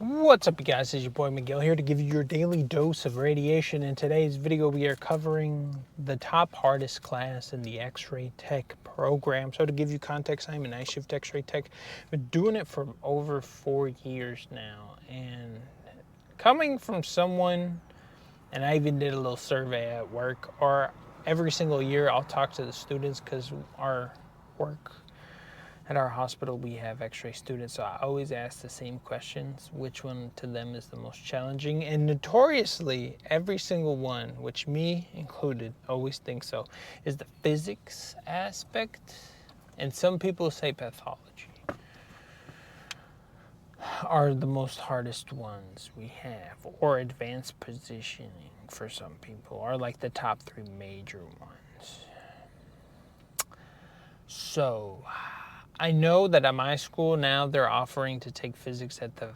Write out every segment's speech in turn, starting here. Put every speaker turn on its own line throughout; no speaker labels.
What's up, you guys? It's your boy Miguel here to give you your daily dose of radiation. In today's video, we are covering the top hardest class in the X-ray tech program. So to give you context, I'm a night shift X-ray tech. Been doing it for over 4 years now. And coming from someone, and I even did a little survey at work, or every single year I'll talk to the students because our work at our hospital, we have X-ray students, so I always ask the same questions. Which one to them is the most challenging? And notoriously, every single one, which me included, always think so, is the physics aspect. And some people say pathology are the most hardest ones we have, or advanced positioning for some people, are like the top 3 major ones. So I know that at my school now they're offering to take physics at the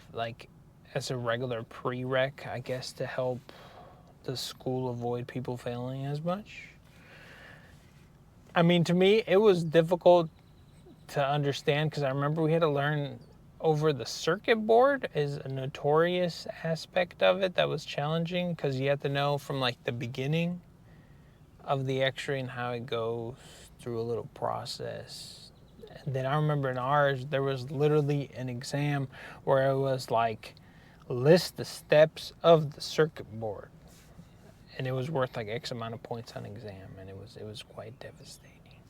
as a regular prereq, I guess, to help the school avoid people failing as much. I mean, to me, it was difficult to understand because I remember we had to learn over the circuit board is a notorious aspect of it that was challenging because you have to know from like the beginning of the X-ray and how it goes through a little process. And then I remember in ours, there was literally an exam where it was like, list the steps of the circuit board. And it was worth like X amount of points on exam, and it was quite devastating.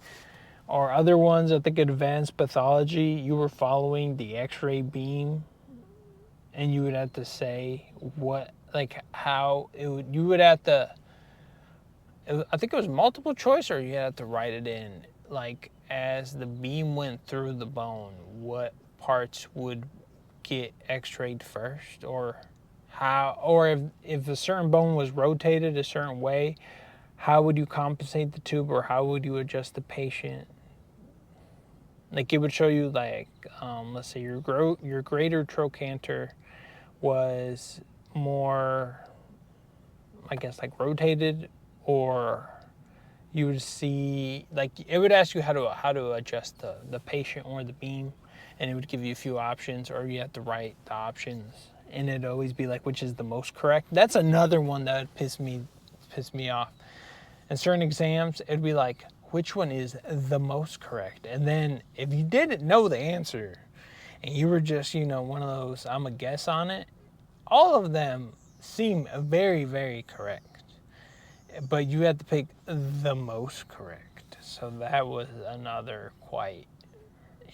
Or other ones, I think advanced pathology, you were following the X-ray beam, and you would have to say what, like how it would, you would have to, I think it was multiple choice, or you had to write it in, like as the beam went through the bone, what parts would get X-rayed first, or how, or if a certain bone was rotated a certain way, how would you compensate the tube, or how would you adjust the patient? Like it would show you like, let's say your greater trochanter was more, I guess, like rotated, or you would see, like it would ask you how to adjust the patient or the beam, and it would give you a few options, or you have to write the options, and it'd always be like, which is the most correct. That's another one that would piss me off. In certain exams, it'd be like, which one is the most correct? And then if you didn't know the answer, and you were just, one of those, I'm a guess on it, all of them seem very, very correct. But you had to pick the most correct. So that was another quite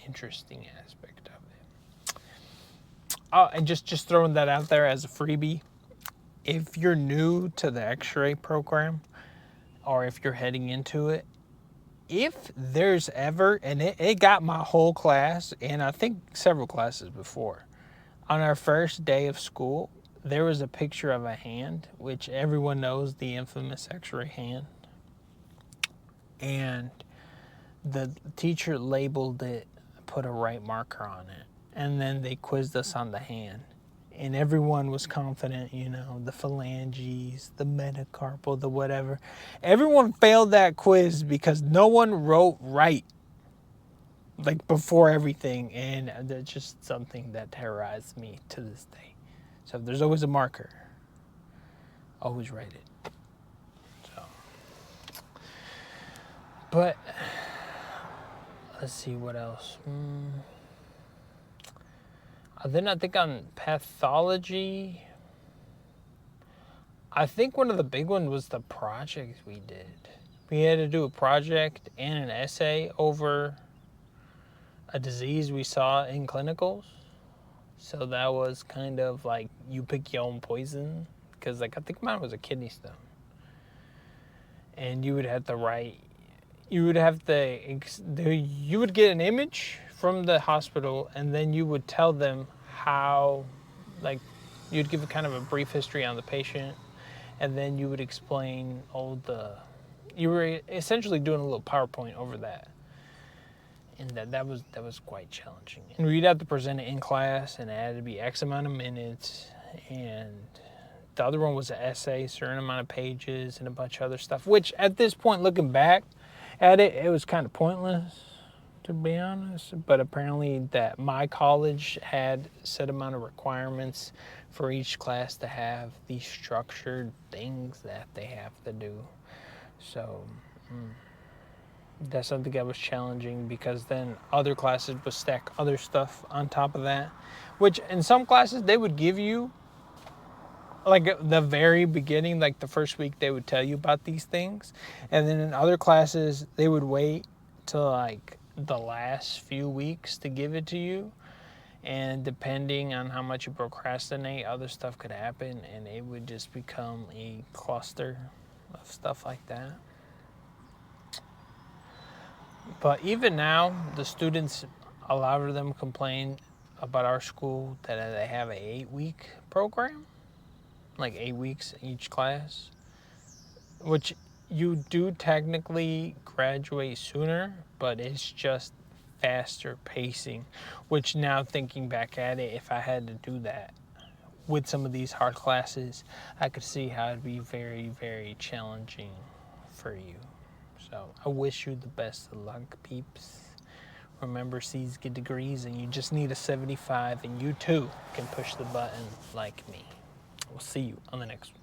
interesting aspect of it. Oh, and just throwing that out there as a freebie. If you're new to the X-ray program, or if you're heading into it, if there's ever, and it got my whole class, and I think several classes before, on our first day of school, there was a picture of a hand, which everyone knows, the infamous X-ray hand. And the teacher labeled it, put a right marker on it. And then they quizzed us on the hand. And everyone was confident, the phalanges, the metacarpal, the whatever. Everyone failed that quiz because no one wrote right, like before everything. And that's just something that terrorized me to this day. So if there's always a marker, always write it. So, but let's see what else. Then I think on pathology, I think one of the big ones was the project we did. We had to do a project and an essay over a disease we saw in clinicals. So that was kind of like you pick your own poison, because like I think mine was a kidney stone. And you would have to write, you would get an image from the hospital, and then you would tell them how, like you'd give kind of a brief history on the patient, and then you would explain you were essentially doing a little PowerPoint over that. And that was quite challenging. And we'd have to present it in class, and it had to be X amount of minutes. And the other one was an essay, certain amount of pages, and a bunch of other stuff, which at this point, looking back at it, it was kind of pointless, to be honest. But apparently that my college had set amount of requirements for each class to have these structured things that they have to do. So that's something that was challenging, because then other classes would stack other stuff on top of that, which in some classes they would give you, like the very beginning, like the first week they would tell you about these things, and then in other classes they would wait till like the last few weeks to give it to you, and depending on how much you procrastinate, other stuff could happen, and it would just become a cluster of stuff like that. But even now, the students, a lot of them complain about our school that they have a 8-week program, like 8 weeks each class, which you do technically graduate sooner, but it's just faster pacing, which now thinking back at it, if I had to do that with some of these hard classes, I could see how it'd be very, very challenging for you. So I wish you the best of luck, peeps. Remember, C's get degrees, and you just need a 75, and you too can push the button like me. We'll see you on the next one.